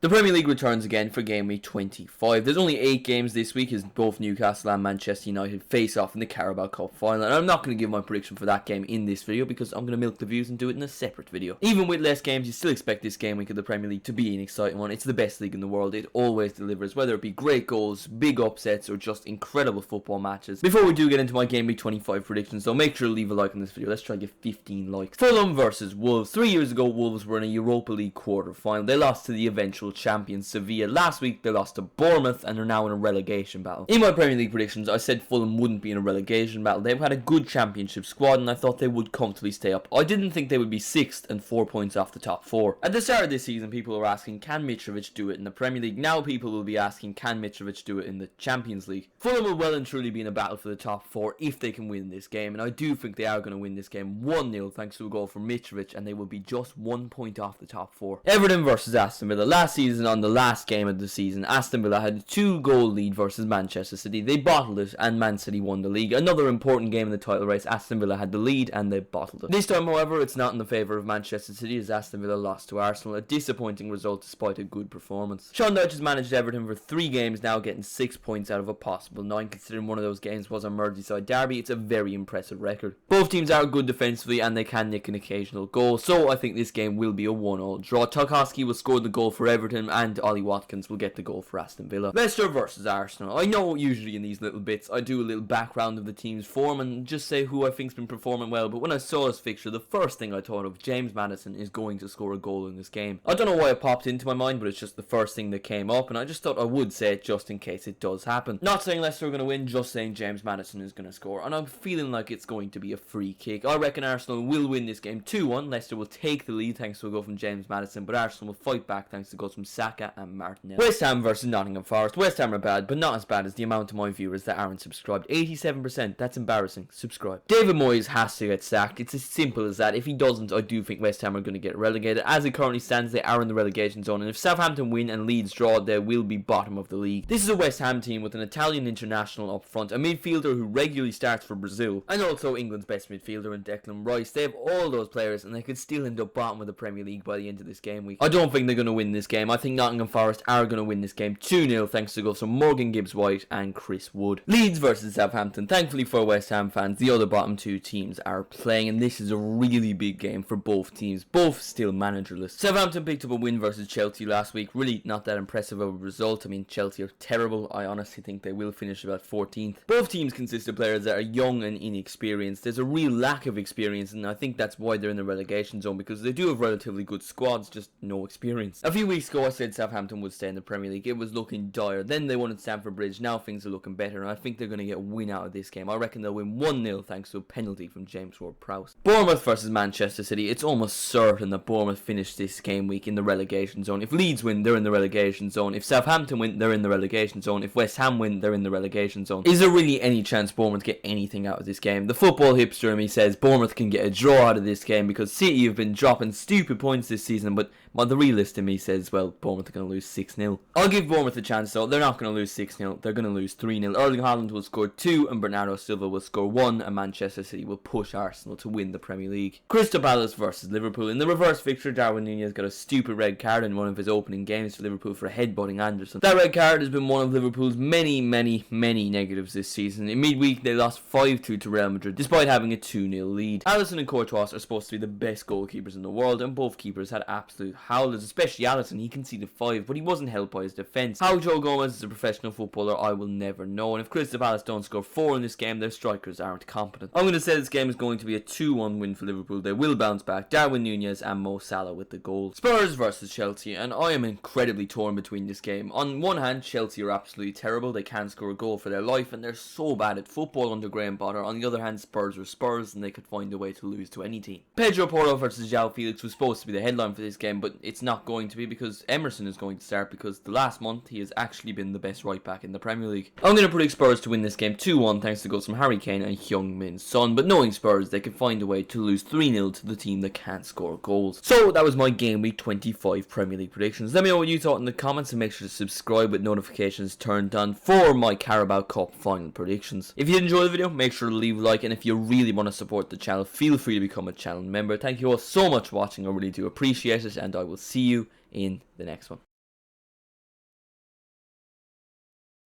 The Premier League returns again for game week 25. There's only 8 games this week as both Newcastle and Manchester United face off in the Carabao Cup final. And I'm not going to give my prediction for that game in this video because I'm going to milk the views and do it in a separate video. Even with less games, you still expect this game week of the Premier League to be an exciting one. It's the best league in the world. It always delivers, whether it be great goals, big upsets, or just incredible football matches. Before we do get into my game week 25 predictions, though, make sure to leave a like on this video. Let's try to get 15 likes. Fulham versus Wolves. 3 years ago, Wolves were in a Europa League quarter final. They lost to the eventual champions Sevilla. Last week they lost to Bournemouth and are now in a relegation battle. In my Premier League predictions, I said Fulham wouldn't be in a relegation battle. They've had a good championship squad and I thought they would comfortably stay up. I didn't think they would be 6th and 4 points off the top 4. At the start of this season, people were asking, can Mitrovic do it in the Premier League? Now people will be asking, can Mitrovic do it in the Champions League? Fulham will well and truly be in a battle for the top 4 if they can win this game, and I do think they are going to win this game 1-0 thanks to a goal from Mitrovic, and they will be just 1 point off the top 4. Everton versus Aston Villa. Last season, on the last game of the season, Aston Villa had a 2-goal lead versus Manchester City. They bottled it and Man City won the league. Another important game in the title race. Aston Villa had the lead and they bottled it. This time, however, it's not in the favour of Manchester City as Aston Villa lost to Arsenal. A disappointing result despite a good performance. Sean Dyche has managed Everton for 3 games now, getting 6 points out of a possible 9. Considering one of those games was a Merseyside derby, it's a very impressive record. Both teams are good defensively and they can nick an occasional goal, so I think this game will be a 1-1 draw. Tarkowski will score the goal for Everton and Ollie Watkins will get the goal for Aston Villa. Leicester versus Arsenal. I know usually in these little bits I do a little background of the team's form and just say who I think's been performing well, but when I saw this fixture, the first thing I thought of, James Maddison is going to score a goal in this game. I don't know why it popped into my mind, but it's just the first thing that came up and I just thought I would say it just in case it does happen. Not saying Leicester are going to win, just saying James Maddison is going to score, and I'm feeling like it's going to be a free kick. I reckon Arsenal will win this game 2-1. Leicester will take the lead thanks to a goal from James Maddison, but Arsenal will fight back thanks to goals from Saka and Martinelli. West Ham versus Nottingham Forrest. West Ham are bad, but not as bad as the amount of my viewers that aren't subscribed. 87%, that's embarrassing. Subscribe. David Moyes has to get sacked. It's as simple as that. If he doesn't, I do think West Ham are going to get relegated. As it currently stands, they are in the relegation zone, and if Southampton win and Leeds draw, they will be bottom of the league. This is a West Ham team with an Italian international up front, a midfielder who regularly starts for Brazil, and also England's best midfielder in Declan Rice. They have all those players, and they could still end up bottom of the Premier League by the end of this game week. I don't think they're going to win this game. I think Nottingham Forest are going to win this game 2-0 thanks to goals from Morgan Gibbs-White and Chris Wood. Leeds versus Southampton. Thankfully for West Ham fans, the other bottom 2 teams are playing, and this is a really big game for both teams. Both still managerless. Southampton picked up a win versus Chelsea last week. Really not that impressive of a result. I mean, Chelsea are terrible. I honestly think they will finish about 14th. Both teams consist of players that are young and inexperienced. There's a real lack of experience, and I think that's why they're in the relegation zone, because they do have relatively good squads, just no experience. A few weeks ago I said Southampton would stay in the Premier League. It was looking dire. Then they won at Stamford Bridge. Now things are looking better, and I think they're going to get a win out of this game. I reckon they'll win 1-0 thanks to a penalty from James Ward-Prowse. Bournemouth versus Manchester City. It's almost certain that Bournemouth finish this game week in the relegation zone. If Leeds win, they're in the relegation zone. If Southampton win, they're in the relegation zone. If West Ham win, they're in the relegation zone. Is there really any chance Bournemouth get anything out of this game? The football hipster in me says Bournemouth can get a draw out of this game because City have been dropping stupid points this season, but the realist in me says, well, Bournemouth are going to lose 6-0. I'll give Bournemouth a chance though. They're not going to lose 6-0. They're going to lose 3-0. Erling Haaland will score 2 and Bernardo Silva will score 1, and Manchester City will push Arsenal to win the Premier League. Crystal Palace versus Liverpool. In the reverse fixture, Darwin Núñez got a stupid red card in one of his opening games for Liverpool for headbutting Anderson. That red card has been one of Liverpool's many negatives this season. In midweek, they lost 5-2 to Real Madrid despite having a 2-0 lead. Alisson and Courtois are supposed to be the best goalkeepers in the world, and both keepers had absolute howlers, especially Alisson. He conceded 5, but he wasn't helped by his defence. How Joe Gomez is a professional footballer, I will never know, and if Crystal Palace don't score 4 in this game, their strikers aren't competent. I'm going to say this game is going to be a 2-1 win for Liverpool. They will bounce back. Darwin Núñez and Mo Salah with the goal. Spurs versus Chelsea, and I am incredibly torn between this game. On one hand, Chelsea are absolutely terrible. They can't score a goal for their life, and they're so bad at football under Graham Potter. On the other hand, Spurs are Spurs, and they could find a way to lose to any team. Pedro Porro versus João Felix was supposed to be the headline for this game, but it's not going to be because Emerson is going to start, because the last month he has actually been the best right back in the Premier League. I'm going to predict Spurs to win this game 2-1 thanks to goals from Harry Kane and Heung-min Son, but knowing Spurs, they can find a way to lose 3-0 to the team that can't score goals. So that was my game week 25 Premier League predictions. Let me know what you thought in the comments, and make sure to subscribe with notifications turned on for my Carabao Cup final predictions. If you did enjoy the video, make sure to leave a like, and if you really want to support the channel, feel free to become a channel member. Thank you all so much for watching. I really do appreciate it, and I will see you in the next one.